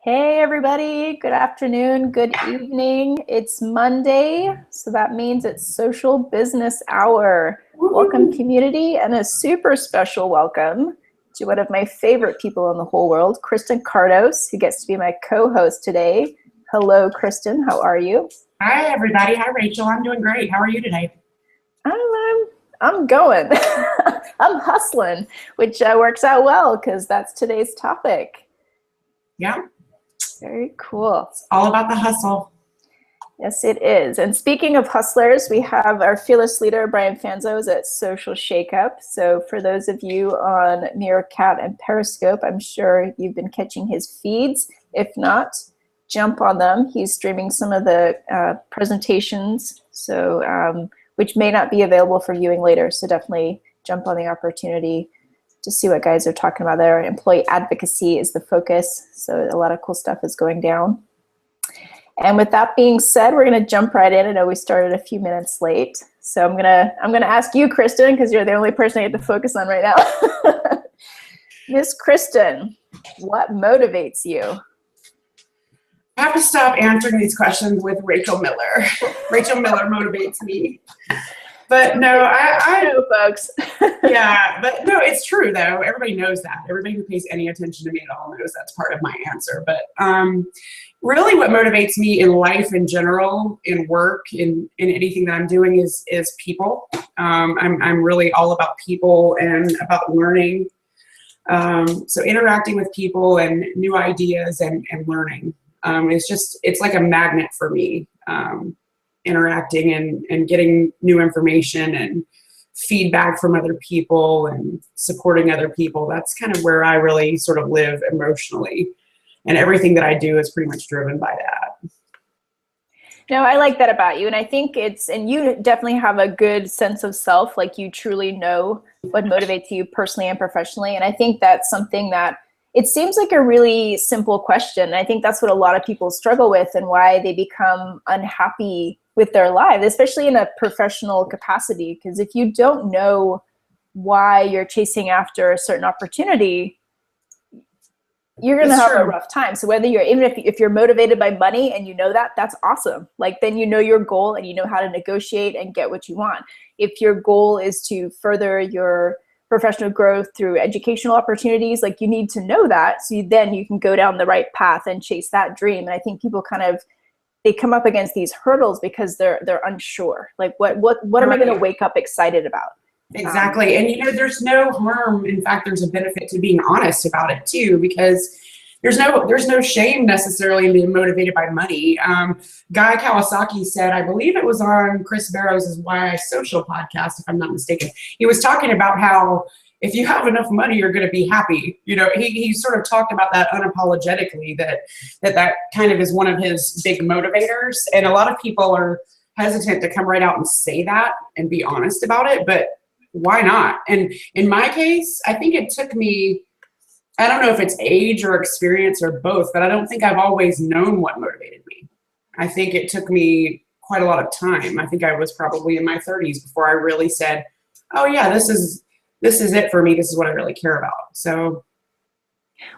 Hey everybody, good afternoon, good evening. It's Monday, so that means it's Social Business Hour. Welcome community, and a super special welcome to one of my favorite people in the whole world, Christin Kardos, who gets to be my co-host today. Hello, Christin, how are you? Hi everybody, hi Rachel, I'm doing great. How are you today? I'm going. I'm hustling, which works out well because that's today's topic. Yeah. Very cool. It's all about the hustle. Yes, it is. And speaking of hustlers, we have our fearless leader, Brian Fanzo, is at Social Shakeup. So for those of you on Meerkat and Periscope, I'm sure you've been catching his feeds. If not, jump on them. He's streaming some of the presentations, so which may not be available for viewing later. So definitely jump on the opportunity to see what guys are talking about there. Employee advocacy is the focus, so a lot of cool stuff is going down. And with that being said, we're going to jump right in. I know we started a few minutes late, so I'm gonna ask you, Christin, because you're the only person I get to focus on right now. Miss Christin, what motivates you? I have to stop answering these questions with Rachel Miller. Rachel Miller motivates me. But no, I know, folks. Yeah, but no, it's true though. Everybody knows that. Everybody who pays any attention to me at all knows that's part of my answer. But really what motivates me in life in general, in work, in anything that I'm doing is people. I'm really all about people and about learning. So interacting with people and new ideas and learning. It's like a magnet for me. Interacting and getting new information and feedback from other people and supporting other people. That's kind of where I really sort of live emotionally. And everything that I do is pretty much driven by that. No, I like that about you. And I think and you definitely have a good sense of self, like you truly know what motivates you personally and professionally. And I think that's something that it seems like a really simple question. I think that's what a lot of people struggle with and why they become unhappy with their lives, especially in a professional capacity. Because if you don't know why you're chasing after a certain opportunity, you're going to have a rough time. So whether even if you're motivated by money and you know that, that's awesome. Like then you know your goal and you know how to negotiate and get what you want. If your goal is to further your professional growth through educational opportunities, like you need to know that, so then you can go down the right path and chase that dream. And I think people they come up against these hurdles because they're unsure. Like what am I going to wake up excited about? Exactly. And there's no harm. In fact, there's a benefit to being honest about it too, because there's no shame necessarily in being motivated by money. Guy Kawasaki said, I believe it was on Chris Barrow's Why I Social podcast, if I'm not mistaken. He was talking about how if you have enough money, you're going to be happy. He sort of talked about that unapologetically, that kind of is one of his big motivators. And a lot of people are hesitant to come right out and say that and be honest about it, but why not? And in my case, I think it took me, I don't know if it's age or experience or both, but I don't think I've always known what motivated me. I think it took me quite a lot of time. I think I was probably in my 30s before I really said, oh yeah, this is it for me. This is what I really care about. So.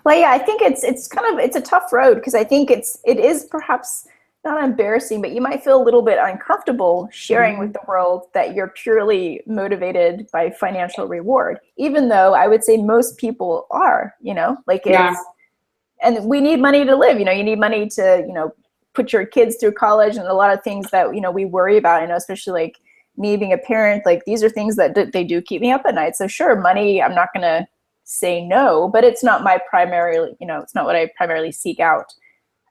Well, yeah, I think it's a tough road, because I think it is perhaps not embarrassing, but you might feel a little bit uncomfortable sharing with the world that you're purely motivated by financial reward, even though I would say most people are, and we need money to live. You need money to, put your kids through college and a lot of things that, we worry about, especially like me being a parent, like these are things that they do keep me up at night. So sure, money, I'm not going to say no, but it's not my primary, it's not what I primarily seek out.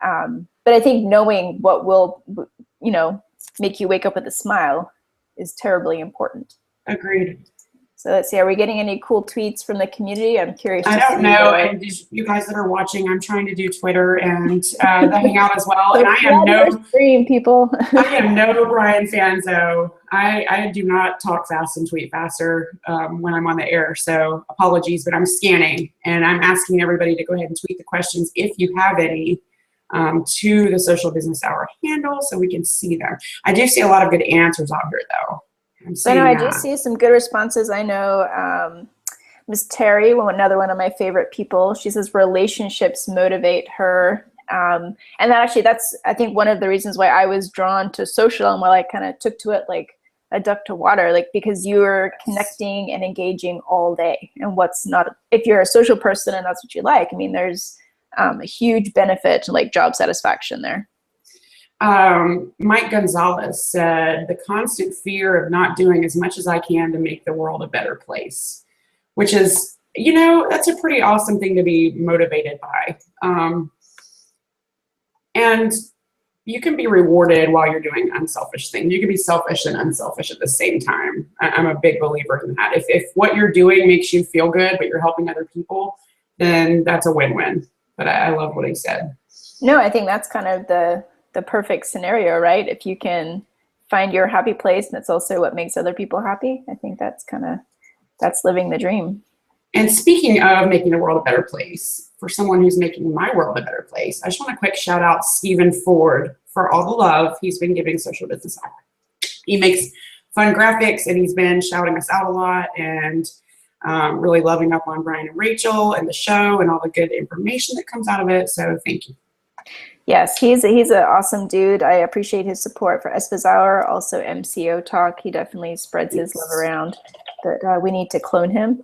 But I think knowing what will, make you wake up with a smile is terribly important. Agreed. So let's see, are we getting any cool tweets from the community? I'm curious. I don't know. And you guys that are watching, I'm trying to do Twitter and the Hangout as well. And I am no stream people. I am no Brian Fanzo. I do not talk fast and tweet faster when I'm on the air. So apologies, but I'm scanning and I'm asking everybody to go ahead and tweet the questions if you have any. To the Social Business Hour handle so we can see them. I do see a lot of good answers out here though. I do see some good responses. I know Miss Terry, another one of my favorite people, she says relationships motivate her And that actually, that's, I think, one of the reasons why I was drawn to social and why I kind of took to it like a duck to water, like, because you're connecting and engaging all day. And what's not, if you're a social person and that's what you like, I mean, there's a huge benefit to like job satisfaction there. Mike Gonzalez said, the constant fear of not doing as much as I can to make the world a better place, which is, you know, that's a pretty awesome thing to be motivated by. And you can be rewarded while you're doing unselfish things. You can be selfish and unselfish at the same time. I'm a big believer in that. If what you're doing makes you feel good, but you're helping other people, then that's a win-win. But I love what he said. No, I think that's kind of the perfect scenario, right? If you can find your happy place, and it's also what makes other people happy. I think that's living the dream. And speaking of making the world a better place, for someone who's making my world a better place, I just want to quick shout out Stephen Ford for all the love he's been giving Social Business Hack. He makes fun graphics, and he's been shouting us out a lot, and really loving up on Brian and Rachel and the show and all the good information that comes out of it. So thank you. Yes, he's an awesome dude. I appreciate his support for Espo's Hour, also MCO Talk. He definitely spreads his love around. But we need to clone him.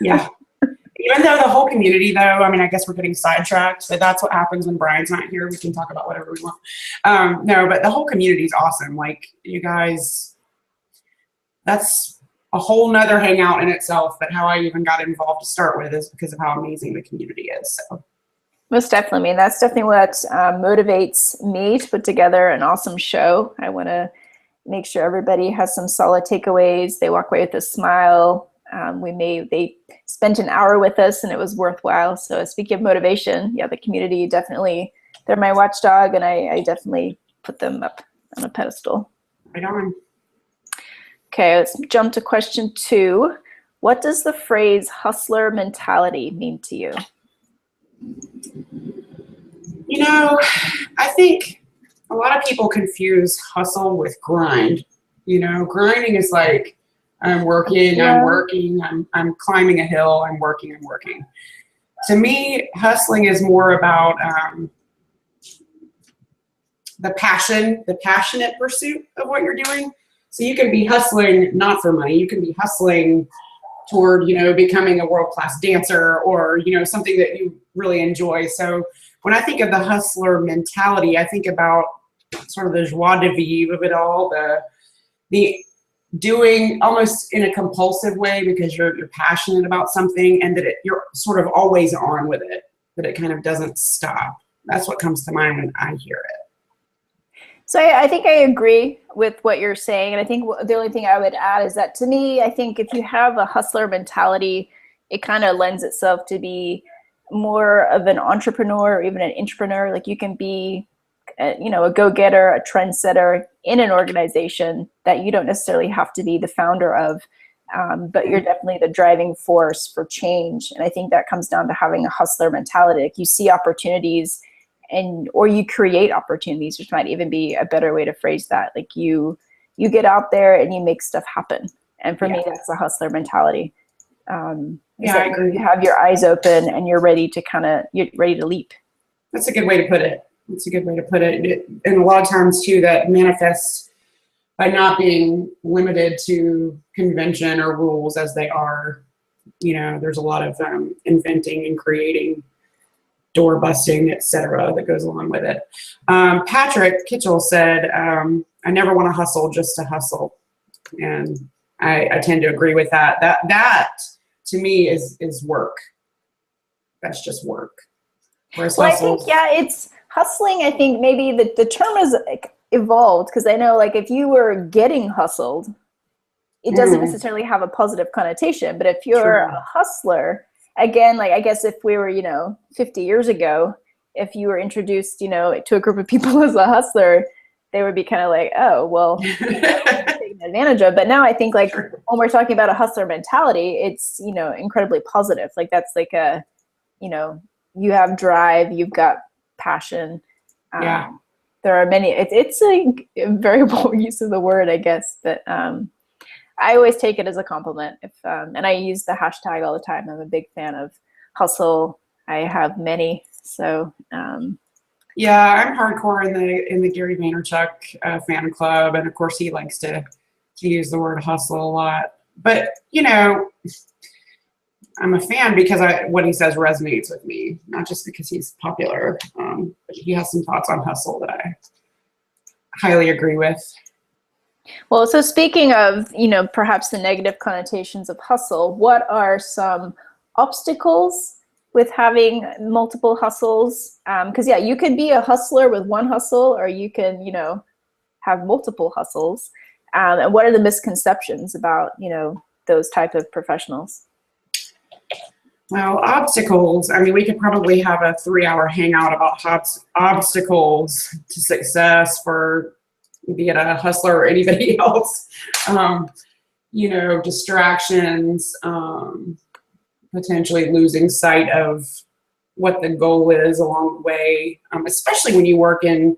Yeah. Even though the whole community, though, I mean, I guess we're getting sidetracked. So that's what happens when Brian's not here. We can talk about whatever we want. No, but the whole community is awesome. Like, you guys, that's a whole nother hangout in itself. But how I even got involved to start with is because of how amazing the community is. So. Most definitely. I mean, that's definitely what motivates me to put together an awesome show. I want to make sure everybody has some solid takeaways. They walk away with a smile. They spent an hour with us and it was worthwhile. So speaking of motivation, yeah, the community definitely, they're my watchdog, and I definitely put them up on a pedestal. Right on. Okay, let's jump to question 2. What does the phrase hustler mentality mean to you? You know, I think a lot of people confuse hustle with grind. You know, grinding is like, I'm working, I'm climbing a hill, I'm working. To me, hustling is more about the passionate pursuit of what you're doing. So you can be hustling not for money, you can be hustling toward, you know, becoming a world-class dancer, or, you know, something that you really enjoy. So when I think of the hustler mentality, I think about sort of the joie de vivre of it all, the doing almost in a compulsive way because you're passionate about something, and that you're sort of always on with it, that it kind of doesn't stop. That's what comes to mind when I hear it. So I think I agree with what you're saying. And I think the only thing I would add is that, to me, I think if you have a hustler mentality, it kind of lends itself to be more of an entrepreneur or even an intrapreneur. Like, you can be, you know, a go-getter, a trendsetter in an organization that you don't necessarily have to be the founder of, but you're definitely the driving force for change. And I think that comes down to having a hustler mentality. Like, you see opportunities, or you create opportunities, which might even be a better way to phrase that. Like, you get out there and you make stuff happen. And for me, that's a hustler mentality. Yeah, I agree. You have your eyes open and you're ready to leap. That's a good way to put it. And a lot of times too, that manifests by not being limited to convention or rules as they are. You know, there's a lot of inventing and creating, door busting, etc., that goes along with it. Patrick Kitchell said, I never want to hustle just to hustle. And I tend to agree with that. That to me is work. That's just work. Whereas I think, it's hustling. I think maybe the term is evolved, because I know, like, if you were getting hustled, it doesn't necessarily have a positive connotation. But if you're a hustler, again, like, I guess if we were, 50 years ago, if you were introduced, to a group of people as a hustler, they would be kind of like, oh, well, taken advantage of. But now I think, like, when we're talking about a hustler mentality, it's, incredibly positive. Like, that's like you have drive, you've got passion. There are many, it's a variable use of the word, I guess, but I always take it as a compliment. And I use the hashtag all the time. I'm a big fan of hustle. I have many. So Yeah, I'm hardcore in the Gary Vaynerchuk fan club, and of course he likes to use the word hustle a lot. But you know, I'm a fan because what he says resonates with me, not just because he's popular. But he has some thoughts on hustle that I highly agree with. Well, so speaking of, perhaps the negative connotations of hustle, what are some obstacles with having multiple hustles? Because yeah, you could be a hustler with one hustle, or you can, have multiple hustles. And what are the misconceptions about, those type of professionals? Well, obstacles. I mean, we could probably have a 3-hour hangout about obstacles to success for be it a hustler or anybody else. Distractions, potentially losing sight of what the goal is along the way, especially when you work in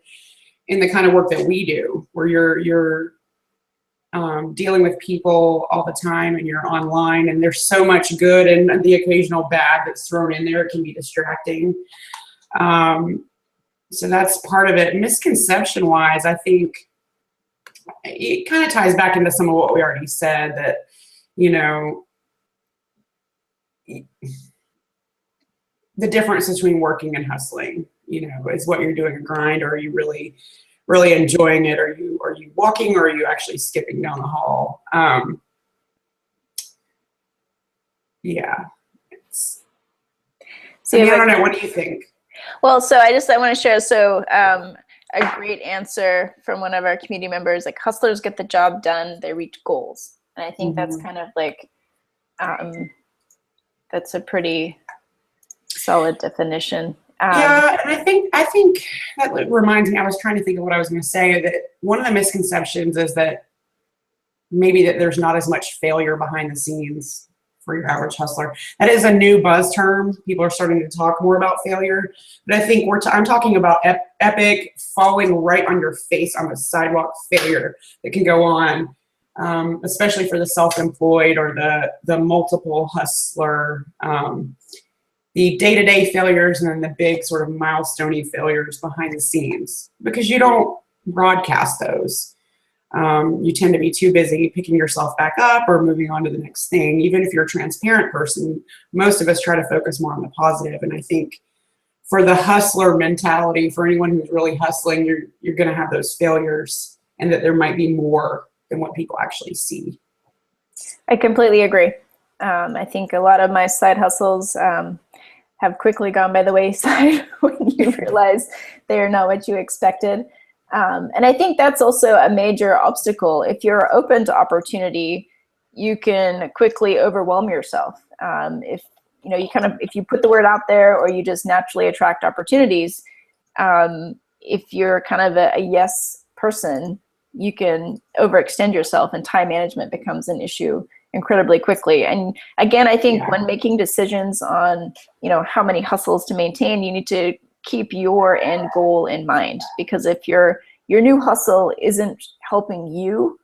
the kind of work that we do, where you're dealing with people all the time and you're online, and there's so much good and the occasional bad that's thrown in there. It can be distracting. So that's part of it. Misconception wise, I think it kind of ties back into some of what we already said, that, the difference between working and hustling, is what you're doing a grind, or are you really enjoying it? Are you walking, or are you actually skipping down the hall? Yeah. I don't know. What do you think? Well, so I want to share. So a great answer from one of our community members, like, hustlers get the job done, they reach goals. And I think that's kind of like, that's a pretty solid definition. Yeah, and I think that reminds me, I was trying to think of what I was going to say, that one of the misconceptions is that maybe that there's not as much failure behind the scenes for your average hustler. That is a new buzz term. People are starting to talk more about failure, but I think I'm talking about epic falling right on your face on the sidewalk failure that can go on, especially for the self-employed or the multiple hustler. The day-to-day failures, and then the big sort of milestone failures behind the scenes, because you don't broadcast those. You tend to be too busy picking yourself back up or moving on to the next thing. Even if you're a transparent person, most of us try to focus more on the positive. And I think for the hustler mentality, for anyone who's really hustling, you're going to have those failures, and that there might be more than what people actually see. I completely agree. I think a lot of my side hustles have quickly gone by the wayside when you realize they are not what you expected. And I think that's also a major obstacle. If you're open to opportunity, you can quickly overwhelm yourself. If you put the word out there, or you just naturally attract opportunities, if you're kind of a yes person, you can overextend yourself, and time management becomes an issue incredibly quickly. And again, I think when making decisions on, how many hustles to maintain, you need to keep your end goal in mind, because if your new hustle isn't helping you,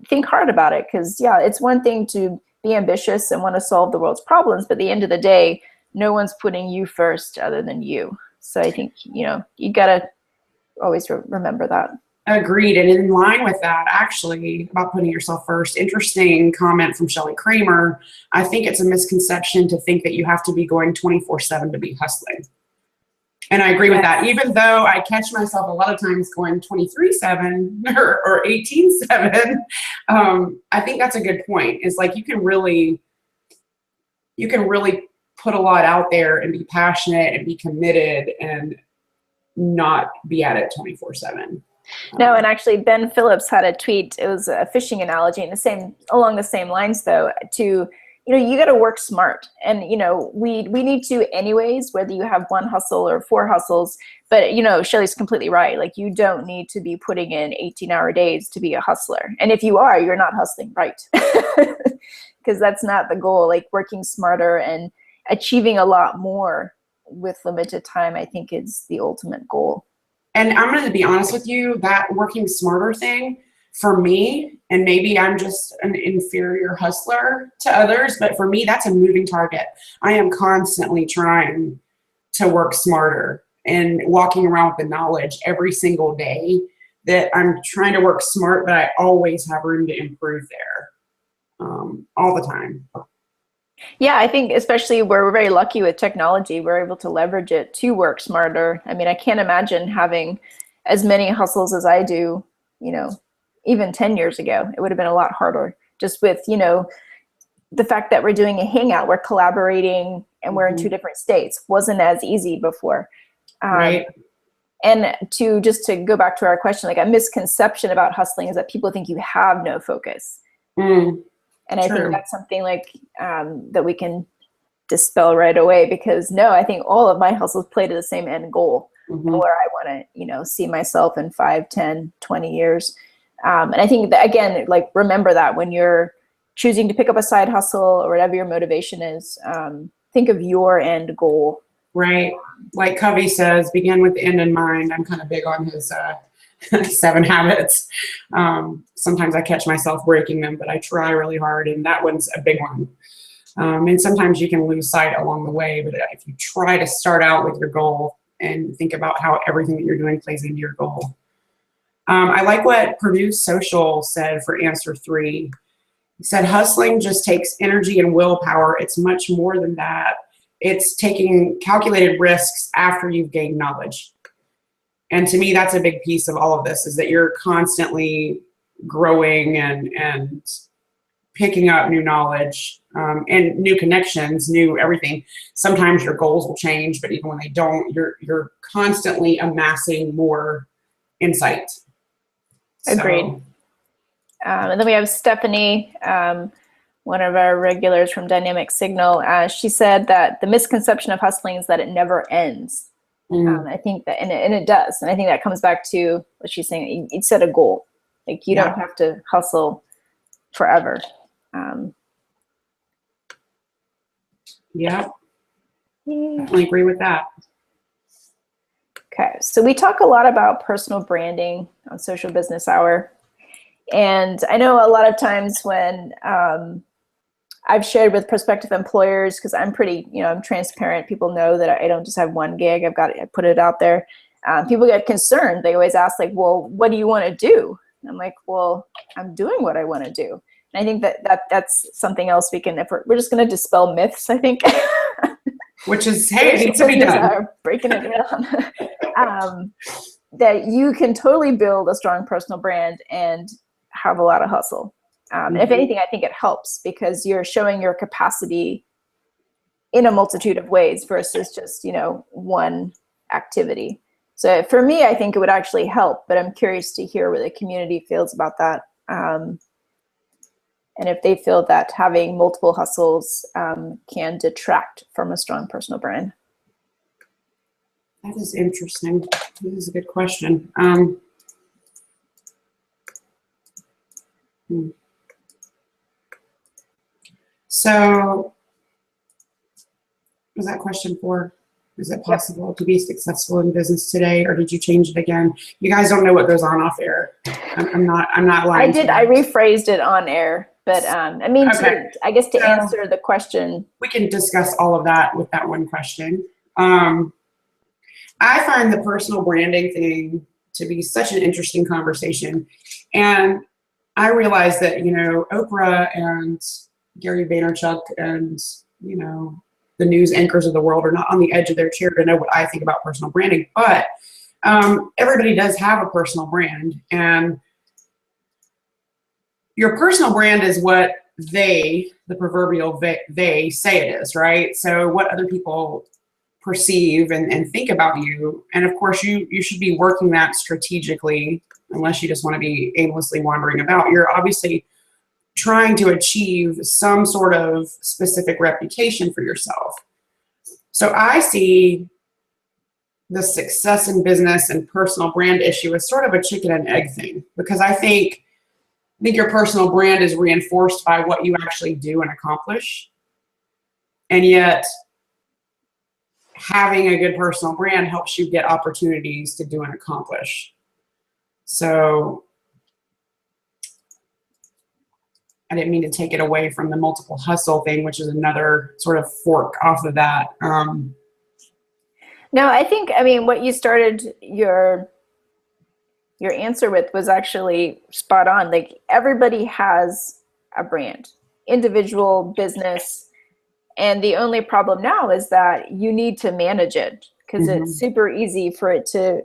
think hard about it. Because it's one thing to be ambitious and want to solve the world's problems, but at the end of the day, no one's putting you first other than you. So I think, you gotta always remember that. Agreed. And in line with that, actually, about putting yourself first, interesting comment from Shelley Kramer. I think it's a misconception to think that you have to be going 24/7 to be hustling. And I agree with that, even though I catch myself a lot of times going 23/7 or 18/7. I think that's a good point. It's like you can really put a lot out there and be passionate and be committed and not be at it 24/7. No, and actually Ben Phillips had a tweet. It was a fishing analogy, and along the same lines though, to, you got to work smart. And, we need to anyways, whether you have one hustle or 4 hustles, but, Shelley's completely right. Like, you don't need to be putting in 18-hour days to be a hustler. And if you are, you're not hustling right. Because that's not the goal. Like, working smarter and achieving a lot more with limited time, I think, is the ultimate goal. And I'm going to be honest with you, that working smarter thing, for me, and maybe I'm just an inferior hustler to others, but for me, that's a moving target. I am constantly trying to work smarter. and walking around with the knowledge every single day that I'm trying to work smart, but I always have room to improve there, all the time. Yeah, I think especially where we're very lucky with technology, we're able to leverage it to work smarter. I mean, I can't imagine having as many hustles as I do, even 10 years ago. It would have been a lot harder just with, the fact that we're doing a hangout, we're collaborating, and we're in two different states. Wasn't as easy before. Right. And to go back to our question, like a misconception about hustling is that people think you have no focus. And I think that's something like that we can dispel right away, because no, I think all of my hustles play to the same end goal, where I want to, see myself in 5, 10, 20 years. And I think that, again, like, remember that when you're choosing to pick up a side hustle or whatever your motivation is, think of your end goal. Right. Like Covey says, begin with the end in mind. I'm kind of big on his 7 habits. Sometimes I catch myself breaking them, but I try really hard, and that one's a big one. And sometimes you can lose sight along the way, but if you try to start out with your goal and think about how everything that you're doing plays into your goal. I like what Produce Social said for answer 3. He said, hustling just takes energy and willpower. It's much more than that. It's taking calculated risks after you've gained knowledge. And to me, that's a big piece of all of this, is that you're constantly growing and picking up new knowledge, and new connections, new everything. Sometimes your goals will change, but even when they don't, you're constantly amassing more insight. Agreed. And then we have Stephanie, one of our regulars from Dynamic Signal. She said that the misconception of hustling is that it never ends. I think that, and it does. And I think that comes back to what she's saying. You set a goal. Like, you don't have to hustle forever. Definitely agree with that. Okay, so we talk a lot about personal branding on Social Business Hour. And I know a lot of times when I've shared with prospective employers, because I'm pretty, I'm transparent. People know that I don't just have one gig. I put it out there. People get concerned. They always ask, like, well, what do you want to do? And I'm like, well, I'm doing what I want to do. And I think that's something else we can, if we're just going to dispel myths, I think. Which is, hey, it needs to be done. Breaking it down. That you can totally build a strong personal brand and have a lot of hustle. And if anything, I think it helps, because you're showing your capacity in a multitude of ways versus just, one activity. So for me, I think it would actually help, but I'm curious to hear what the community feels about that. And if they feel that having multiple hustles can detract from a strong personal brand. That is interesting. That is a good question. So, was that question 4? Is it possible to be successful in business today, or did you change it again? You guys don't know what goes on off air. I'm not lying. I did. I rephrased it on air, but I mean, okay. I guess to answer the question, we can discuss all of that with that one question. I find the personal branding thing to be such an interesting conversation, and I realize that Oprah and Gary Vaynerchuk and the news anchors of the world are not on the edge of their chair to know what I think about personal branding, but everybody does have a personal brand, and your personal brand is what the proverbial they say it is, right? So what other people perceive and think about you, and of course you should be working that strategically, unless you just want to be aimlessly wandering about. You're obviously trying to achieve some sort of specific reputation for yourself. So I see the success in business and personal brand issue as sort of a chicken and egg thing, because I think your personal brand is reinforced by what you actually do and accomplish. And yet having a good personal brand helps you get opportunities to do and accomplish. So I didn't mean to take it away from the multiple hustle thing, which is another sort of fork off of that. No, I think, I mean, what you started your answer with was actually spot on. Like everybody has a brand, individual, business, and the only problem now is that you need to manage it because it's Hmm. super easy for it to,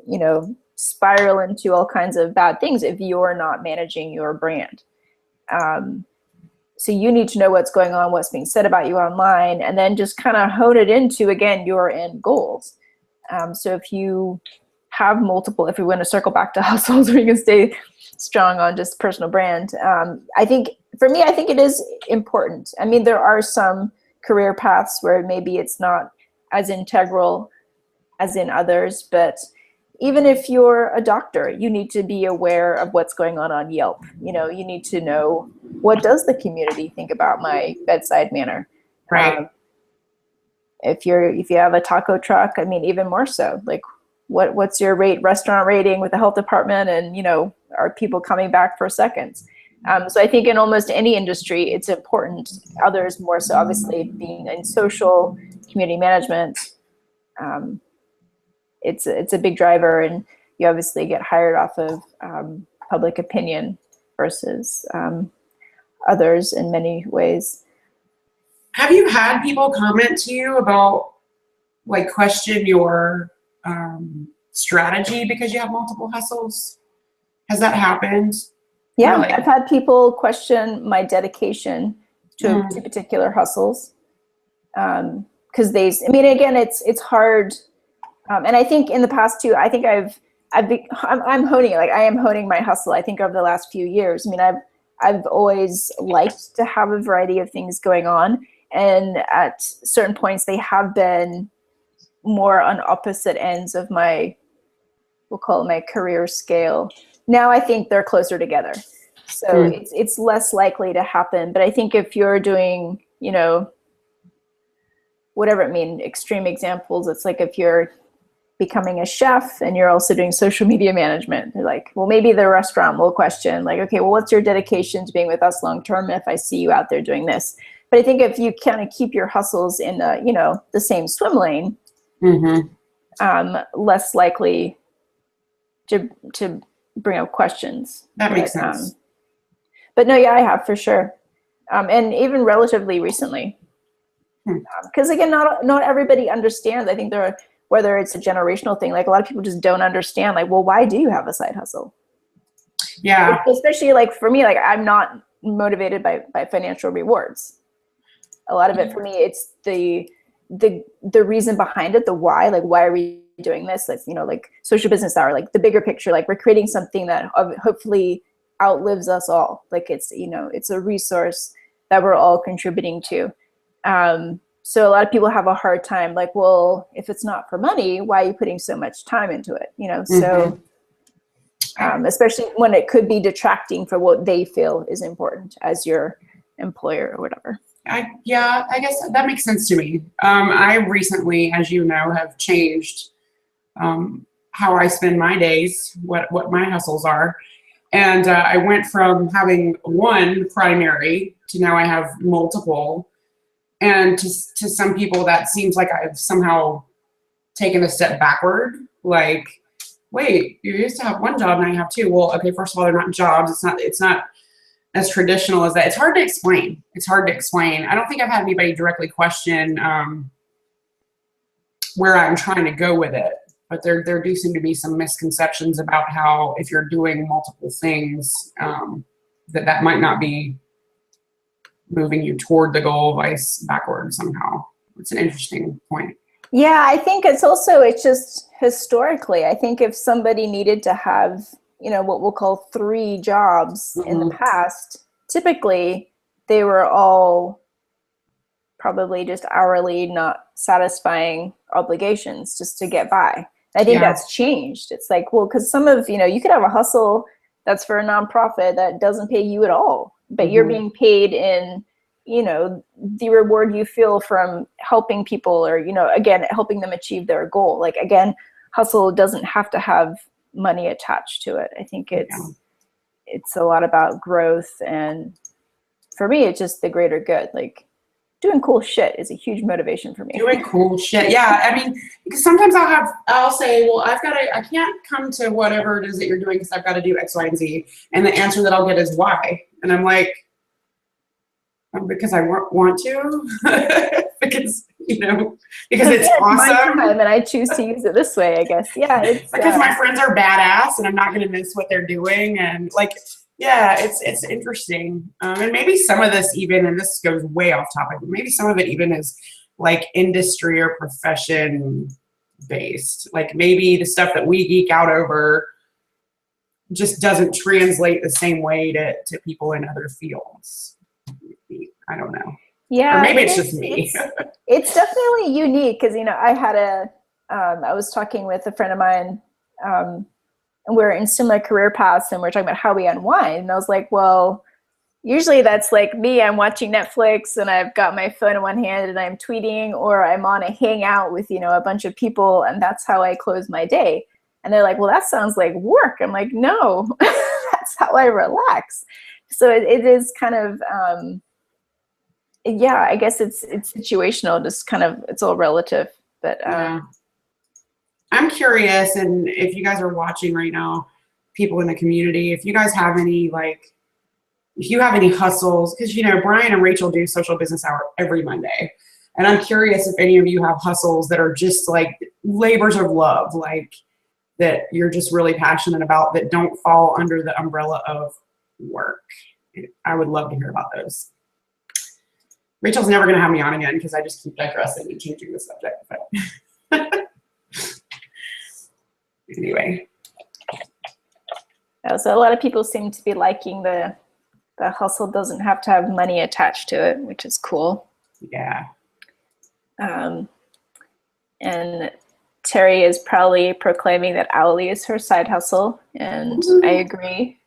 spiral into all kinds of bad things if you're not managing your brand. Um, so you need to know what's going on, what's being said about you online, and then just kind of hone it into, again, your end goals. So if you have multiple, if we want to circle back to hustles, we can stay strong on just personal brand. I think for me, I think it is important. I mean, there are some career paths where maybe it's not as integral as in others, but even if you're a doctor, you need to be aware of what's going on Yelp. You need to know, what does the community think about my bedside manner? Right. If you have a taco truck, I mean, even more so, like what's your restaurant rating with the health department, and are people coming back for seconds? So I think in almost any industry, it's important. Others more so, obviously, being in social community management, it's a big driver, and you obviously get hired off of public opinion versus others in many ways. Have you had people comment to you about, like, question your strategy because you have multiple hustles? Has that happened? Yeah, Really? I've had people question my dedication to particular hustles, because I mean, again, it's hard. And I think in the past too, I think I'm honing it. Like I am honing my hustle. I think over the last few years. I mean, I've always liked to have a variety of things going on, and at certain points they have been more on opposite ends of we'll call it my career scale. Now I think they're closer together, so it's less likely to happen. But I think if you're doing, whatever it means, extreme examples, it's like if you're becoming a chef and you're also doing social media management, they're like, well, maybe the restaurant will question, like, okay, well, what's your dedication to being with us long term if I see you out there doing this? But I think if you kind of keep your hustles in the same swim lane, less likely to bring up questions. That makes sense. But no, yeah, I have for sure, and even relatively recently, because again, not everybody understands. I think whether it's a generational thing, like a lot of people just don't understand, like, well, why do you have a side hustle? Yeah. Especially like for me, like I'm not motivated by financial rewards. A lot of it for me, it's the reason behind it, the why, like why are we doing this? Like, like social business hour, like the bigger picture, like we're creating something that hopefully outlives us all. Like it's a resource that we're all contributing to. So a lot of people have a hard time, like, well, if it's not for money, why are you putting so much time into it? So especially when it could be detracting for what they feel is important as your employer or whatever. I guess that makes sense to me. I recently, as you know, have changed how I spend my days, what my hustles are. And I went from having one primary to now I have multiple. And to some people, that seems like I've somehow taken a step backward. Like, wait, you used to have one job, now you have two. Well, okay, first of all, they're not jobs. It's not as traditional as that. It's hard to explain. I don't think I've had anybody directly question where I'm trying to go with it. But there do seem to be some misconceptions about how if you're doing multiple things, that might not be moving you toward the goal, vice backward somehow. It's an interesting point. Yeah, I think it's just historically, I think if somebody needed to have, what we'll call 3 jobs in the past, typically they were all probably just hourly, not satisfying obligations just to get by. I think that's changed. It's like, well, because some of, you could have a hustle that's for a nonprofit that doesn't pay you at all, but you're being paid in, the reward you feel from helping people or, again, helping them achieve their goal. Like, again, hustle doesn't have to have money attached to it. I think it's a lot about growth. And for me, it's just the greater good. Like, doing cool shit is a huge motivation for me. Doing cool shit. Yeah. I mean, because sometimes I'll say, well, I can't come to whatever it is that you're doing because I've got to do X, Y, and Z. And the answer that I'll get is why. And I'm like, because I want to, because, because it's awesome. My time and I choose to use it this way, I guess. Yeah. It's because my friends are badass and I'm not going to miss what they're doing. And like, yeah, it's interesting. And maybe some of this even, and this goes way off topic, but maybe some of it even is like industry or profession based. Like maybe the stuff that we geek out over just doesn't translate the same way to people in other fields. I don't know. Yeah. Or maybe it's just me. It's definitely unique because, I was talking with a friend of mine, and we're in similar career paths, and we're talking about how we unwind. And I was like, well, usually that's like me. I'm watching Netflix and I've got my phone in one hand and I'm tweeting, or I'm on a hangout with, a bunch of people, and that's how I close my day. And they're like, well, that sounds like work. I'm like, no, that's how I relax. So it is kind of, yeah, I guess it's situational, just kind of, it's all relative, but, yeah. I'm curious, and if you guys are watching right now, people in the community, if you guys have any, if you have any hustles, because, Brian and Rachel do Social Business Hour every Monday. And I'm curious if any of you have hustles that are just like labors of love, like that you're just really passionate about that don't fall under the umbrella of work. I would love to hear about those. Rachel's never going to have me on again because I just keep digressing and changing the subject. But anyway. So a lot of people seem to be liking the hustle doesn't have to have money attached to it, which is cool. Yeah. And Terry is proudly proclaiming that Owly is her side hustle, and I agree.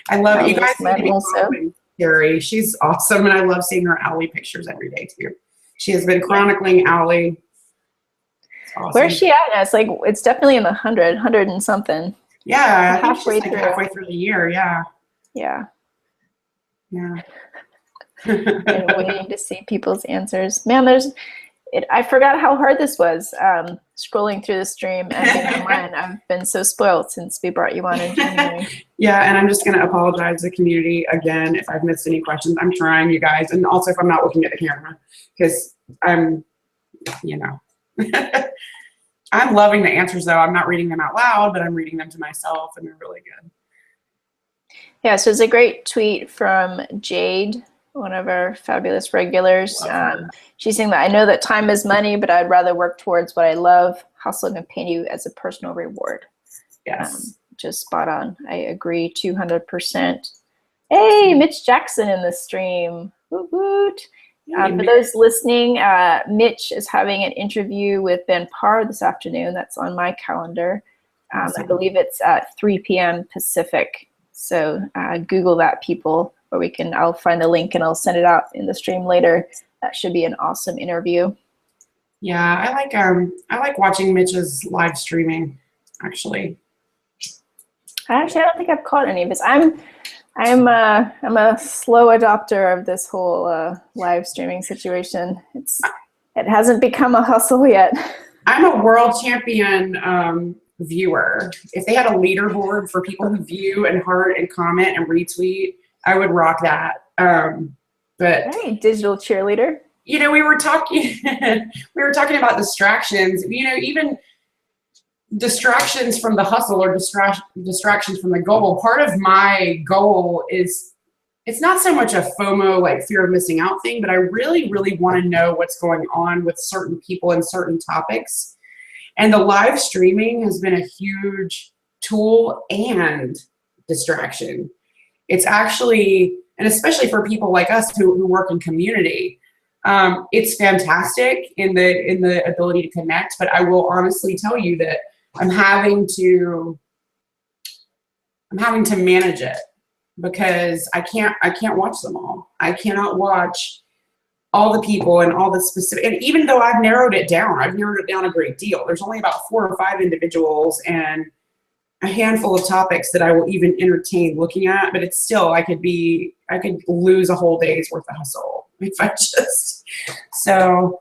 I love it. You guys need to be following Terry. She's awesome, and I love seeing her Owly pictures every day too. She has been chronicling Owly. Awesome. Where's she at? It's definitely in the 100 and something. Yeah, I think she's halfway through the year. Yeah. Yeah. Yeah. And waiting to see people's answers. Man, I forgot how hard this was scrolling through the stream and being online. I've been so spoiled since we brought you on in January. Yeah, and I'm just going to apologize to the community again if I've missed any questions. I'm trying, you guys, and also if I'm not looking at the camera, because I'm, I'm loving the answers, though. I'm not reading them out loud, but I'm reading them to myself, and they're really good. Yeah, so it's a great tweet from Jade, one of our fabulous regulars. She's saying that I know that time is money, but I'd rather work towards what I love. Hustle can pay you as a personal reward. Yes. Just spot on. I agree 200%. Hey, Mitch Jackson in the stream. Woot woot. For those listening, Mitch is having an interview with Ben Parr this afternoon. That's on my calendar. I believe it's at 3 p.m. Pacific. So Google that, people, or I'll find the link and I'll send it out in the stream later. That should be an awesome interview. Yeah, I like watching Mitch's live streaming, actually. I don't think I've caught any of his. I'm a slow adopter of this whole live streaming situation. It hasn't become a hustle yet. I'm a world champion viewer. If they had a leaderboard for people who view and heart and comment and retweet, I would rock that. But hey, digital cheerleader. We were talking about distractions. Even distractions from the hustle or distractions from the goal. Part of my goal is, it's not so much a FOMO, like fear of missing out thing, but I really, really want to know what's going on with certain people and certain topics. And the live streaming has been a huge tool and distraction. It's actually, and especially for people like us who work in community, it's fantastic in the ability to connect. But I will honestly tell you that I'm having to manage it because I can't watch them all. I cannot watch all the people and all the specific, and even though I've narrowed it down a great deal. There's only about 4 or 5 individuals and a handful of topics that I will even entertain looking at, but it's still, I could lose a whole day's worth of hustle if I just So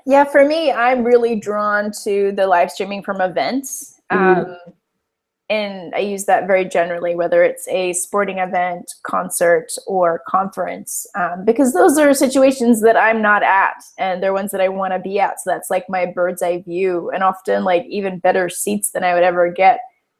yeah, for me, I'm really drawn to the live streaming from events. And I use that very generally, whether it's a sporting event, concert, or conference, because those are situations that I'm not at, and they're ones that I want to be at. So that's like my bird's eye view, and often like even better seats than I would ever get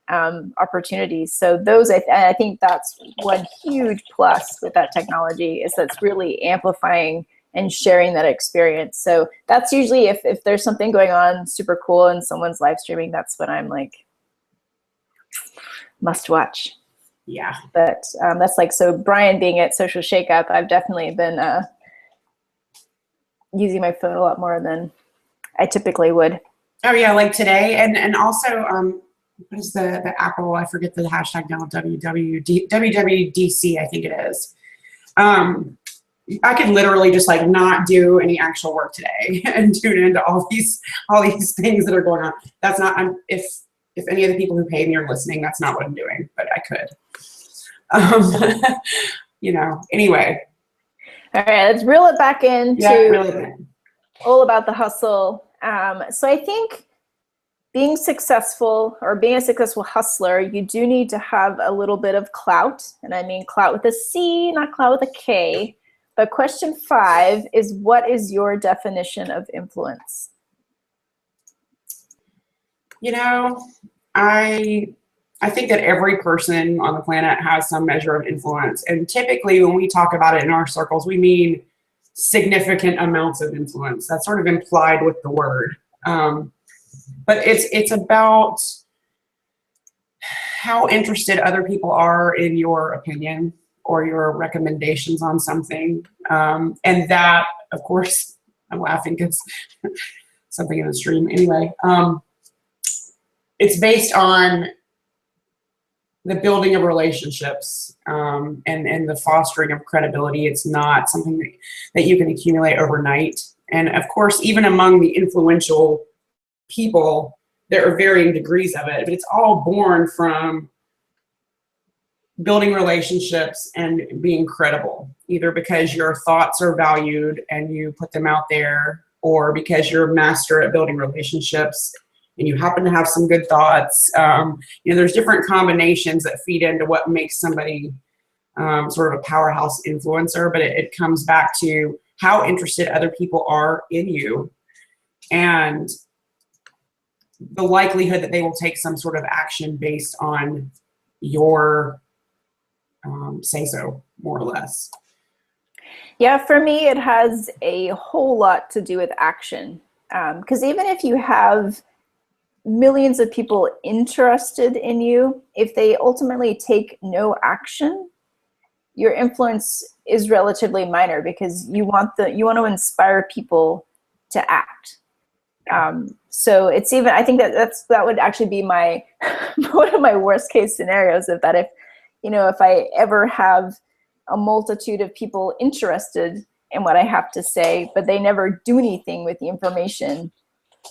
opportunities. So those, I think that's one huge plus with that technology, is that's really amplifying and sharing that experience. So that's usually if there's something going on super cool and someone's live streaming, that's when I'm like, must watch. yeah. But that's like, so Brian being at Social Shakeup, I've definitely been using my phone a lot more than I typically would. Oh yeah, like today, and also what is the Apple? I forget the hashtag now. WWDC, I think it is. I could literally just like not do any actual work today and tune into all these things that are going on. That's not. If any of the people who pay me are listening, that's not what I'm doing, but I could. You know. Anyway. All right, let's reel it back into all about the hustle. So I think being successful, or being a successful hustler, you do need to have a little bit of clout, and I mean clout with a C, not clout with a K. But question 5 is, what is your definition of influence? You know, I think that every person on the planet has some measure of influence. And typically when we talk about it in our circles, we mean significant amounts of influence. That's sort of implied with the word. But it's about how interested other people are in your opinion or your recommendations on something. And that, of course, I'm laughing because something in the stream. Anyway, it's based on the building of relationships and the fostering of credibility. It's not something that you can accumulate overnight. And of course, even among the influential people, there are varying degrees of it, but it's all born from building relationships and being credible, either because your thoughts are valued and you put them out there, or because you're a master at building relationships and you happen to have some good thoughts. You know, there's different combinations that feed into what makes somebody sort of a powerhouse influencer, but it comes back to how interested other people are in you and the likelihood that they will take some sort of action based on your say-so, more or less. Yeah, for me, it has a whole lot to do with action. Because even if you have millions of people interested in you, if they ultimately take no action, your influence is relatively minor, because you want to inspire people to act. So it's even, I think that would actually be my one of my worst case scenarios, of that if I ever have a multitude of people interested in what I have to say, but they never do anything with the information,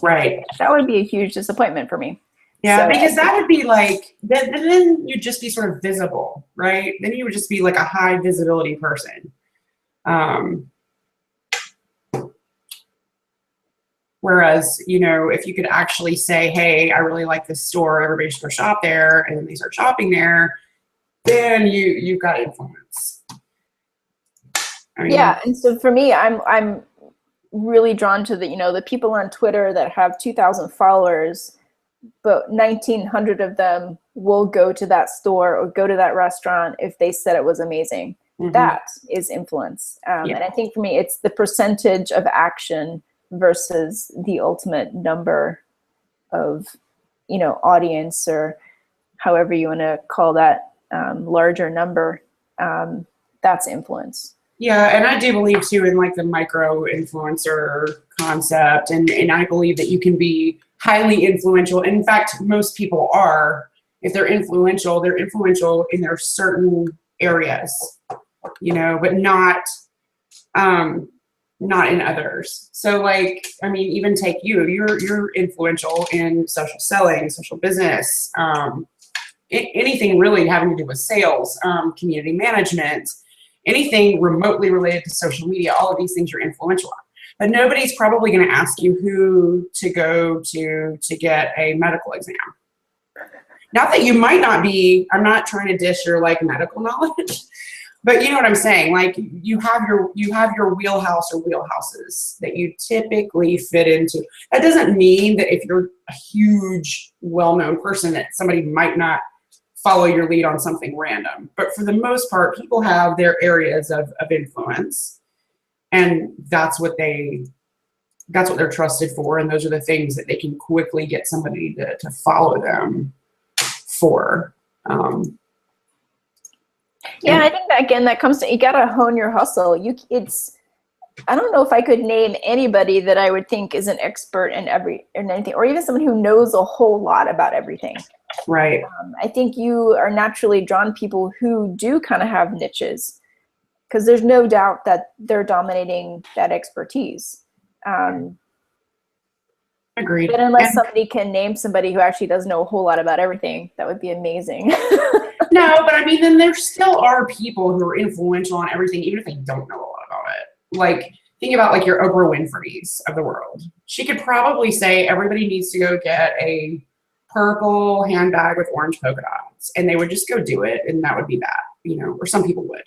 right? That would be a huge disappointment for me. Yeah, so, because that would be like, then you'd just be sort of visible, right? Then you would just be like a high visibility person. Whereas, if you could actually say, hey, I really like this store, everybody should go shop there, and then they start shopping there, then you've got influence. Yeah, and so for me, I'm really drawn to the people on Twitter that have 2,000 followers, but 1,900 of them will go to that store or go to that restaurant if they said it was amazing. Mm-hmm. That is influence. And I think for me, it's the percentage of action versus the ultimate number of, audience, or however you want to call that larger number. That's influence. Yeah, and I do believe too in like the micro influencer concept, and I believe that you can be highly influential. In fact, most people are. If they're influential in their certain areas, but not in others. So like, I mean, even take you're influential in social selling, social business, anything really having to do with sales, community management, anything remotely related to social media, all of these things you're influential on. but nobody's probably going to ask you who to go to get a medical exam. Not that you might not be, I'm not trying to dish your like medical knowledge, but you know what I'm saying? Like you have your wheelhouse or wheelhouses that you typically fit into. That doesn't mean that if you're a huge, well-known person that somebody might not follow your lead on something random. But for the most part, people have their areas of influence, and that's what they're trusted for, and those are the things that they can quickly get somebody to follow them for. Yeah, I think that again, that comes to, you gotta hone your hustle. I don't know if I could name anybody that I would think is an expert in anything, or even someone who knows a whole lot about everything. Right. I think you are naturally drawn people who do kind of have niches, because there's no doubt that they're dominating that expertise. Agreed. But unless somebody can name somebody who actually does know a whole lot about everything, that would be amazing. No, but I mean, then there still are people who are influential on everything, even if they don't know a lot about it. Like, think about like your Oprah Winfrey's of the world. She could probably say everybody needs to go get a purple handbag with orange polka dots, and they would just go do it, and that would be that, you know, or some people would.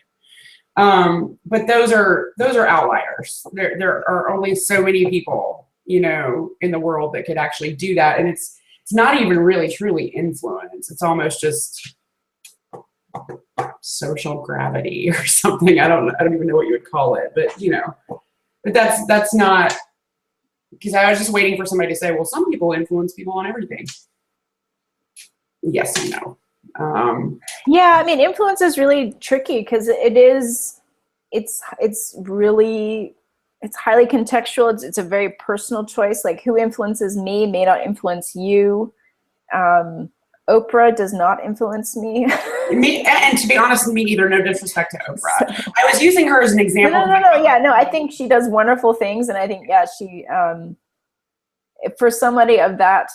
But those are outliers. There are only so many people, you know, in the world that could actually do that, and it's not even really truly influence. It's almost just social gravity or something. I don't even know what you would call it, but you know, but that's not, because I was just waiting for somebody to say, well, some people influence people on everything. Yes and no. Yeah, I mean, influence is really tricky because it's highly contextual. It's a very personal choice. Like, who influences me may not influence you. Oprah does not influence me. Me, and to be honest, me either. No disrespect to Oprah. I was using her as an example. No. I think she does wonderful things, and I think she for somebody of that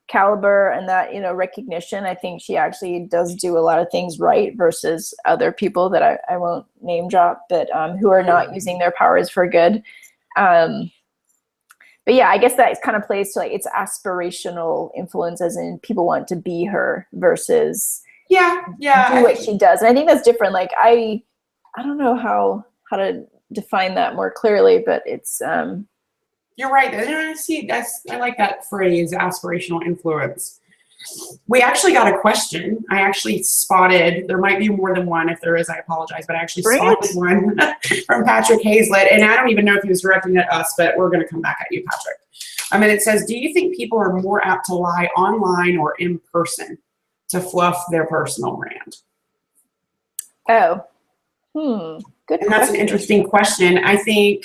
caliber and that, you know, recognition, I think she actually does do a lot of things right versus other people that I won't name drop, but who are not using their powers for good. But yeah, I guess that kind of plays to like its aspirational influence, as in people want to be her versus do what she does. And I think that's different. Like I don't know how to define that more clearly, but it's you're right. I like that phrase, aspirational influence. We actually got a question. I actually spotted, there might be more than one. If there is, I apologize, but I actually spotted one from Patrick Hazlett, and I don't even know if he was directing it at us, but we're going to come back at you, Patrick. And it says, do you think people are more apt to lie online or in person to fluff their personal brand? Oh, good question. And that's an interesting question. I think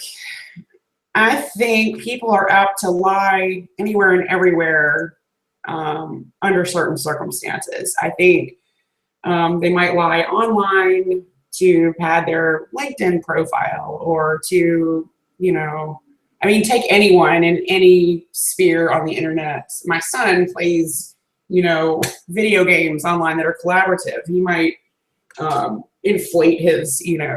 people are apt to lie anywhere and everywhere under certain circumstances. I think they might lie online to pad their LinkedIn profile, or to, you know, I mean, take anyone in any sphere on the internet. My son plays, you know, video games online that are collaborative. He might inflate his, you know,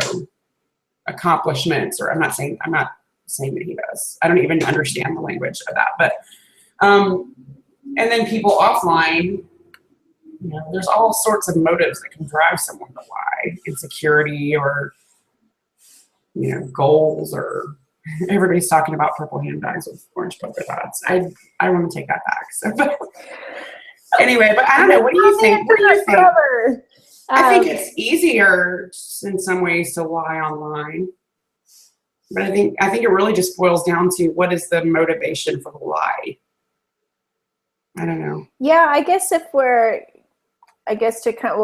accomplishments, or I'm not saying that he does. I don't even understand the language of that, but and then people offline, you know, there's all sorts of motives that can drive someone to lie. Insecurity, or, you know, goals, or everybody's talking about purple handbags with orange polka dots. I want to take that back. So, but anyway, but I don't know. What do you think? I think it's easier in some ways to lie online. But I think it really just boils down to, what is the motivation for the lie? I don't know. Yeah, I guess we'll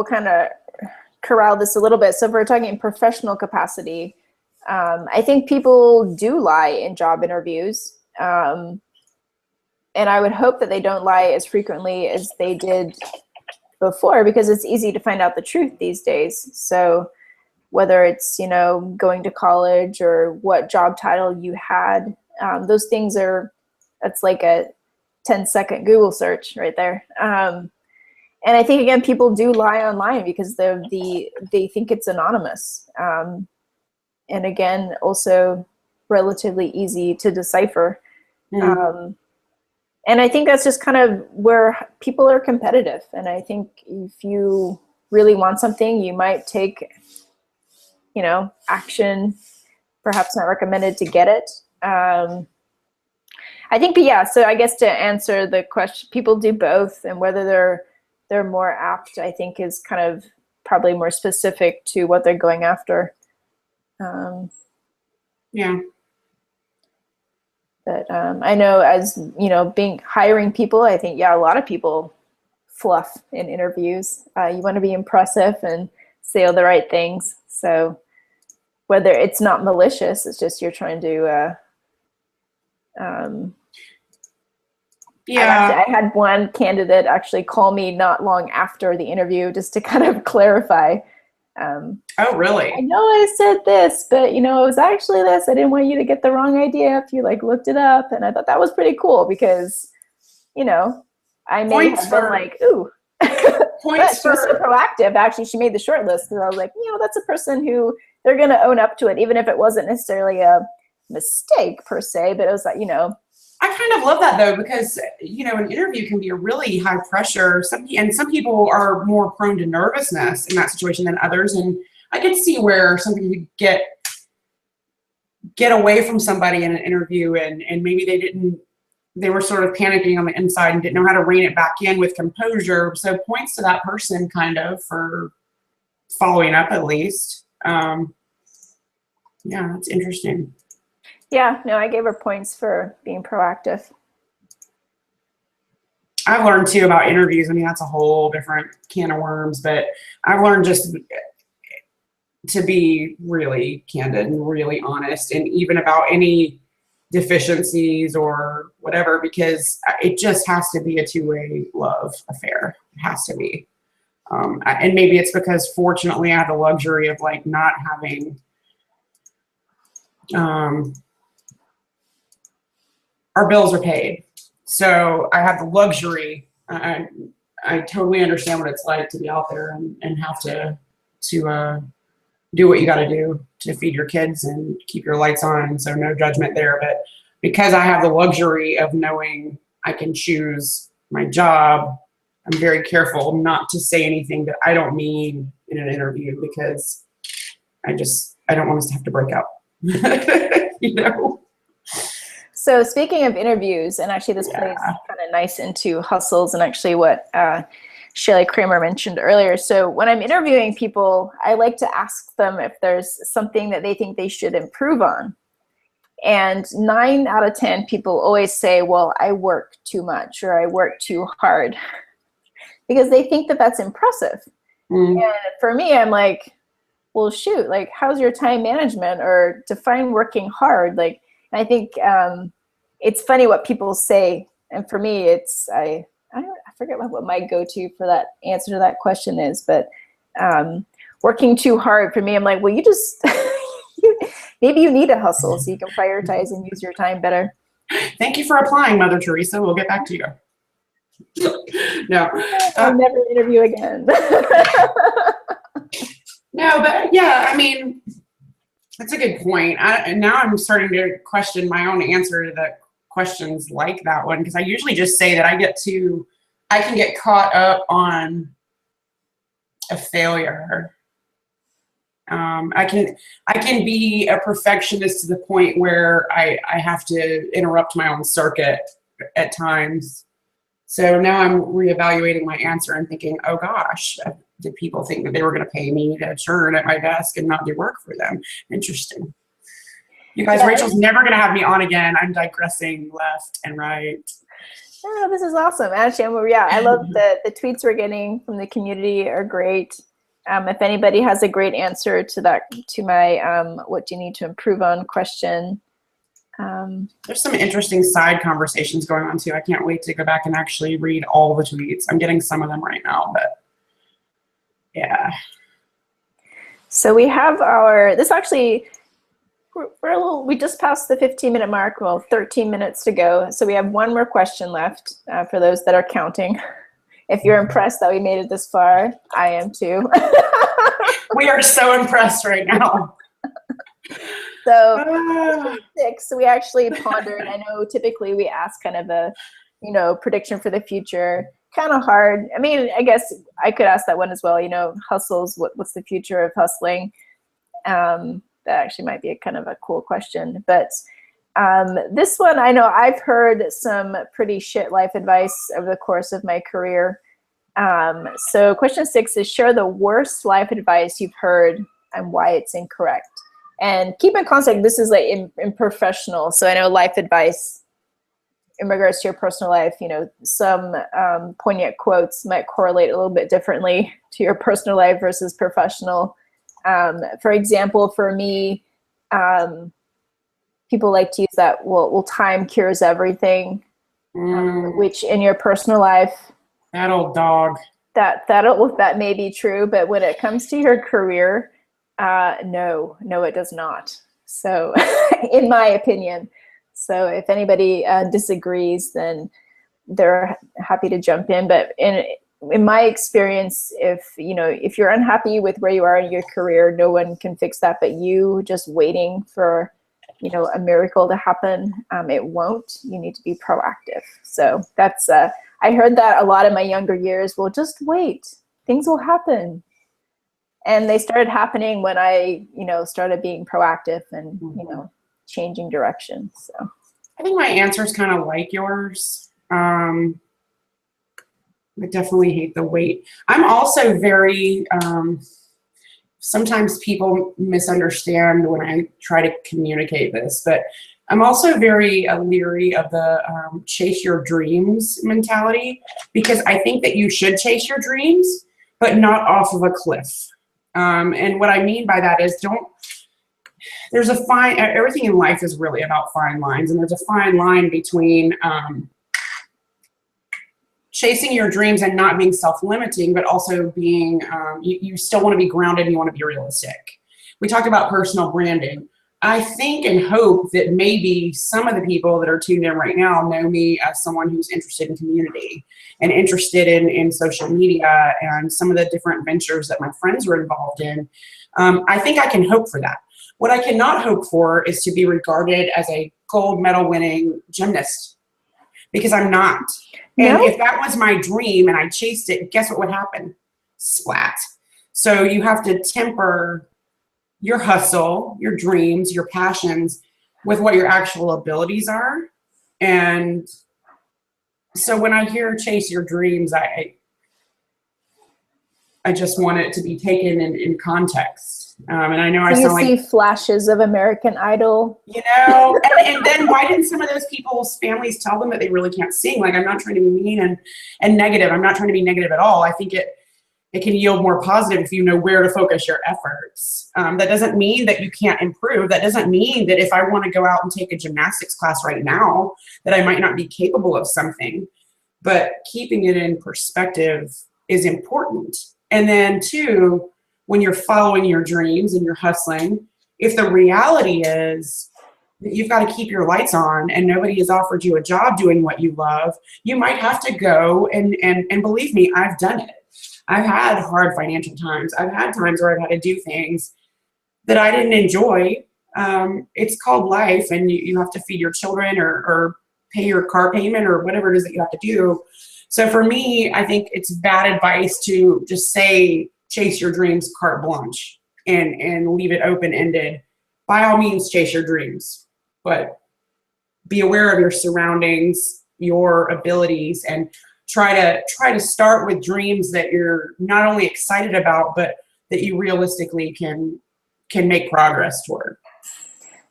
kind of corral this a little bit. So if we're talking in professional capacity, I think people do lie in job interviews. And I would hope that they don't lie as frequently as they did before, because it's easy to find out the truth these days. So whether it's, you know, going to college or what job title you had, those things that's like a 10-second Google search right there. And I think, again, people do lie online because they think it's anonymous. And again, also, relatively easy to decipher. Mm. And I think that's just kind of where people are competitive. And I think if you really want something, you might take, action, perhaps not recommended, to get it. I think, but yeah, so I guess to answer the question, people do both, and whether they're more apt, I think, is kind of probably more specific to what they're going after. Yeah. But I know, as hiring people, I think, a lot of people fluff in interviews. You want to be impressive and say all the right things. So whether it's not malicious, it's just you're trying to. I had one candidate actually call me not long after the interview just to kind of clarify. Oh, really? I know I said this, but it was actually this. I didn't want you to get the wrong idea if you looked it up. And I thought that was pretty cool because, I may have been like, ooh. But she was so proactive. Actually, she made the short list because I was like, that's a person who they're going to own up to it, even if it wasn't necessarily a mistake per se. But it was like, I kind of love that though, because an interview can be a really high pressure. Some people are more prone to nervousness in that situation than others, and I could see where somebody would get away from somebody in an interview, and maybe they were sort of panicking on the inside and didn't know how to rein it back in with composure. So points to that person kind of for following up at least. Yeah, that's interesting. Yeah, no, I gave her points for being proactive. I've learned too about interviews. I mean, that's a whole different can of worms, but I've learned just to be really candid and really honest, and even about any deficiencies or whatever, because it just has to be a two-way love affair. It has to be. And maybe it's because fortunately I have the luxury of not having, our bills are paid. So I have the luxury. I totally understand what it's like to be out there and have to do what you got to do to feed your kids and keep your lights on. And so no judgment there. But because I have the luxury of knowing I can choose my job, I'm very careful not to say anything that I don't mean in an interview, because I don't want us to have to break up. So speaking of interviews, and actually this plays kind of nice into hustles and actually what Shelley Kramer mentioned earlier. So when I'm interviewing people, I like to ask them if there's something that they think they should improve on. And 9 out of 10 people always say, well, I work too much or I work too hard, because they think that that's impressive. And for me, I'm like, well, shoot, how's your time management, or define working hard? I think it's funny what people say, and for me, it's I forget what my go-to for that answer to that question is, but working too hard for me, I'm like, well, you just maybe you need a hustle so you can prioritize and use your time better. Thank you for applying, Mother Teresa. We'll get back to you. No, I'll never interview again. No, but yeah, I mean, that's a good point. Now I'm starting to question my own answer to the questions like that one, because I usually just say that I can get caught up on a failure. I can be a perfectionist to the point where I have to interrupt my own circuit at times. So now I'm reevaluating my answer and thinking, oh gosh, did people think that they were going to pay me to churn at my desk and not do work for them? Interesting. You guys, Rachel's never going to have me on again. I'm digressing left and right. Oh, this is awesome. Actually, I love the tweets we're getting from the community are great. If anybody has a great answer to my what do you need to improve on question. There's some interesting side conversations going on too. I can't wait to go back and actually read all the tweets. I'm getting some of them right now, but yeah. So we have we just passed the 15-minute mark. Well, 13 minutes to go. So we have one more question left for those that are counting. If you're impressed that we made it this far, I am too. We are so impressed right now. So Ah. 6, we actually pondered. I know typically we ask kind of a, prediction for the future. Kind of hard. I mean, I guess I could ask that one as well. Hustles. What's the future of hustling? That actually might be a kind of a cool question. But this one, I know I've heard some pretty shit life advice over the course of my career. So question 6 is, share the worst life advice you've heard and why it's incorrect. And keep in context, this is like in professional. So I know life advice in regards to your personal life, some poignant quotes might correlate a little bit differently to your personal life versus professional. For example, for me, people like to use that, well, time cures everything, which in your personal life, That old dog. That may be true, but when it comes to your career, no, it does not. So, in my opinion. So, if anybody disagrees, then they're happy to jump in. But in my experience, if you're unhappy with where you are in your career, no one can fix that but you. Just waiting for a miracle to happen, it won't. You need to be proactive. So that's I heard that a lot in my younger years. Well, just wait, things will happen. And they started happening when I, started being proactive and, changing direction. So I think my answer is kind of like yours. I definitely hate the wait. I'm also very, sometimes people misunderstand when I try to communicate this, but I'm also very leery of the chase your dreams mentality, because I think that you should chase your dreams, but not off of a cliff. And what I mean by that is there's a fine, everything in life is really about fine lines, and there's a fine line between chasing your dreams and not being self-limiting, but also being, you still want to be grounded and you want to be realistic. We talked about personal branding. I think and hope that maybe some of the people that are tuned in right now know me as someone who's interested in community and interested in social media and some of the different ventures that my friends are involved in. I think I can hope for that. What I cannot hope for is to be regarded as a gold medal winning gymnast, because I'm not. And if that was my dream and I chased it, guess what would happen? Splat. So you have to temper your hustle, your dreams, your passions with what your actual abilities are. And so when I hear chase your dreams, I just want it to be taken in context. And I know I sound like, you see flashes of American Idol, and then why didn't some of those people's families tell them that they really can't sing? Like, I'm not trying to be mean and negative. I'm not trying to be negative at all. I think it can yield more positive if you know where to focus your efforts. That doesn't mean that you can't improve. That doesn't mean that if I want to go out and take a gymnastics class right now, that I might not be capable of something. But keeping it in perspective is important. And then two, when you're following your dreams and you're hustling, if the reality is that you've got to keep your lights on and nobody has offered you a job doing what you love, you might have to go and believe me, I've done it. I've had hard financial times. I've had times where I've had to do things that I didn't enjoy. It's called life, and you have to feed your children or pay your car payment or whatever it is that you have to do. So for me, I think it's bad advice to just say, chase your dreams carte blanche and leave it open-ended. By all means, chase your dreams, but be aware of your surroundings, your abilities, and try to start with dreams that you're not only excited about, but that you realistically can make progress toward.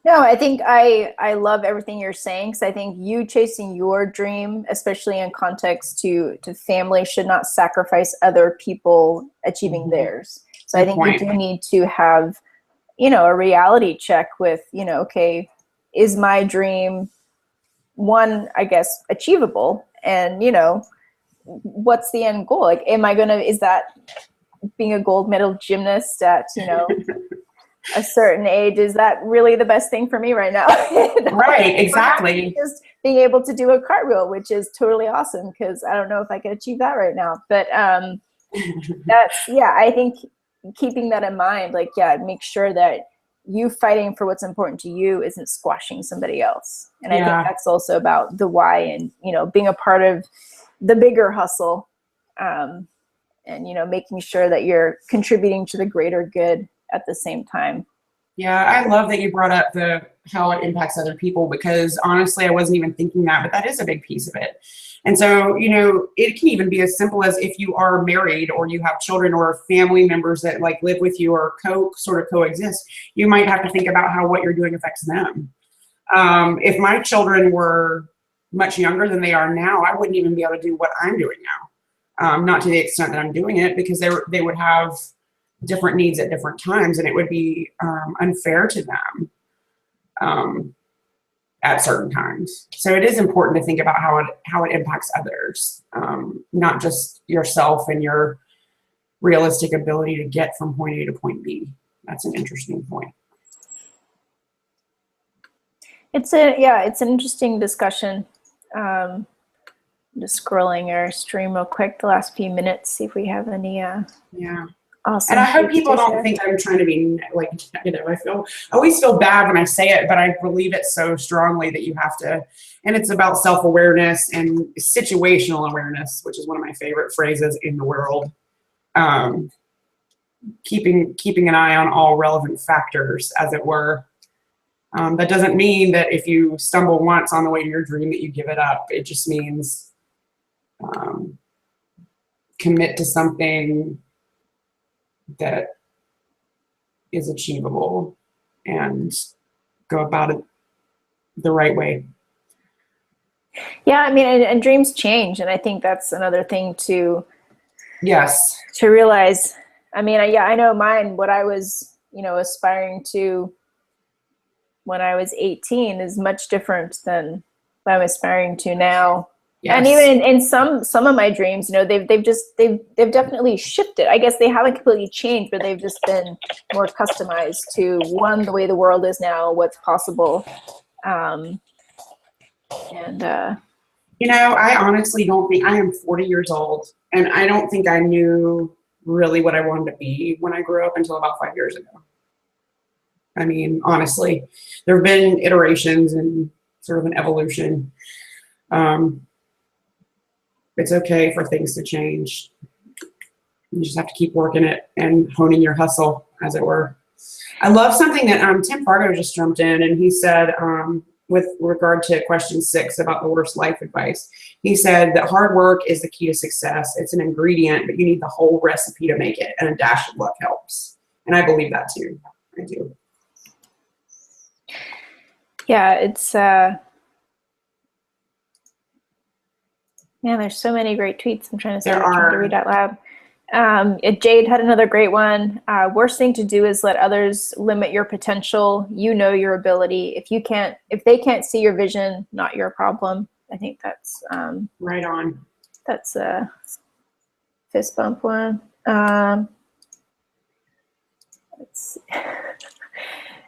No, I think I love everything you're saying, because I think you chasing your dream, especially in context to family, should not sacrifice other people achieving theirs. So I think you do need to have, a reality check with, okay, is my dream one, I guess, achievable? And, what's the end goal? Like, is that being a gold medal gymnast at, a certain age, is that really the best thing for me right now? Right, exactly. Just being able to do a cartwheel, which is totally awesome, because I don't know if I could achieve that right now. But I think keeping that in mind, make sure that you fighting for what's important to you isn't squashing somebody else. And I Yeah. think that's also about the why and, being a part of the bigger hustle, and, making sure that you're contributing to the greater good at the same time. Yeah, I love that you brought up how it impacts other people, because honestly, I wasn't even thinking that, but that is a big piece of it. And so, it can even be as simple as if you are married or you have children or family members that like live with you or sort of coexist, you might have to think about what you're doing affects them. If my children were much younger than they are now, I wouldn't even be able to do what I'm doing now. Not to the extent that I'm doing it, because they would have different needs at different times, and it would be unfair to them at certain times. So it is important to think about how it impacts others, not just yourself and your realistic ability to get from point A to point B. That's an interesting point. It's an interesting discussion. Just scrolling our stream real quick the last few minutes, see if we have any awesome. And I hope people don't think I'm trying to be like negative. I always feel bad when I say it, but I believe it so strongly that you have to, and it's about self-awareness and situational awareness, which is one of my favorite phrases in the world. Keeping an eye on all relevant factors, as it were. That doesn't mean that if you stumble once on the way to your dream that you give it up. It just means commit to something that is achievable and go about it the right way. Yeah, I mean, and dreams change, and I think that's another thing to realize. I mean, I know mine. What I was, aspiring to when I was 18 is much different than what I'm aspiring to now. Yes. And even in some of my dreams, they've definitely shifted. I guess they haven't completely changed, but they've just been more customized to the way the world is now, what's possible. I honestly don't think I am 40 years old, and I don't think I knew really what I wanted to be when I grew up until about 5 years ago. I mean, honestly, there have been iterations and sort of an evolution. It's okay for things to change. You just have to keep working it and honing your hustle, as it were. I love something that Tim Fargo just jumped in, and he said, with regard to question 6 about the worst life advice, he said that hard work is the key to success. It's an ingredient, but you need the whole recipe to make it, and a dash of luck helps. And I believe that too. I do. Yeah, it's man, there's so many great tweets. I'm trying to read out loud. Jade had another great one. Worst thing to do is let others limit your potential. You know your ability. If they can't see your vision, not your problem. I think that's right on. That's a fist bump one. Let's see.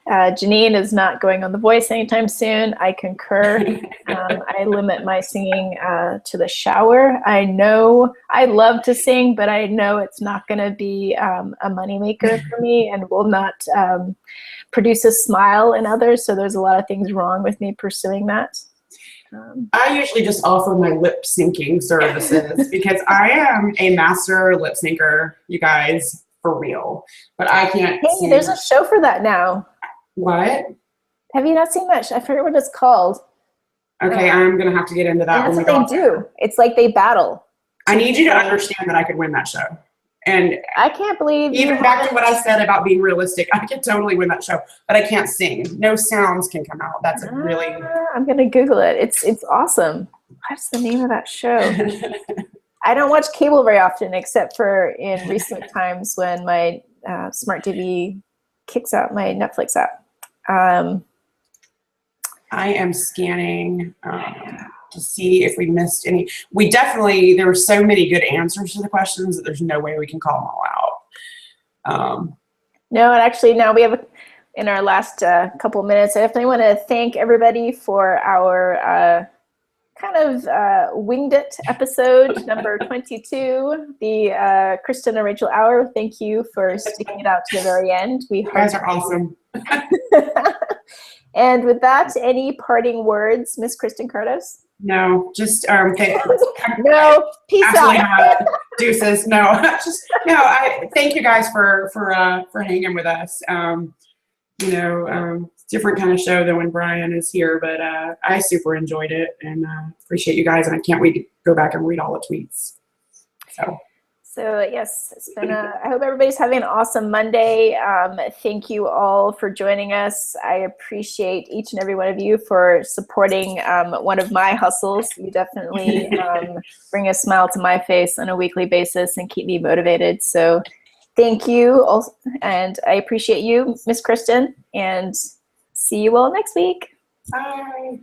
Janine is not going on The Voice anytime soon. I concur. I limit my singing to the shower. I know I love to sing, but I know it's not going to be a moneymaker for me and will not produce a smile in others. So there's a lot of things wrong with me pursuing that. I usually just offer my lip syncing services because I am a master lip syncer, you guys, for real. But I can't. Hey, there's a show for that now. What? Have you not seen that? I forget what it's called. Okay, I'm going to have to get into that. That's what they do. It's like they battle. I need you to understand that I could win that show. And I can't believe even back to what I said about being realistic, I could totally win that show, but I can't sing. No sounds can come out. That's a really. I'm going to Google it. It's awesome. What's the name of that show? I don't watch cable very often, except for in recent times when my smart TV kicks out my Netflix app. I am scanning to see if we missed any. There were so many good answers to the questions that there's no way we can call them all out. No, and actually now we have, in our last couple of minutes, I definitely want to thank everybody for our kind of winged it episode number 22, the Christin and Rachel Hour. Thank you for sticking it out to the very end. You guys are awesome. And with that, any parting words, Miss Christin Kardos? No, just okay. No, peace Absolutely out. not. Deuces. No, just no. I thank you guys for hanging with us. Different kind of show than when Brian is here, but I super enjoyed it and appreciate you guys, and I can't wait to go back and read all the tweets. So yes, it's been I hope everybody's having an awesome Monday. Thank you all for joining us. I appreciate each and every one of you for supporting one of my hustles. You definitely bring a smile to my face on a weekly basis and keep me motivated. So thank you all, and I appreciate you, Miss Christin, and see you all next week. Bye.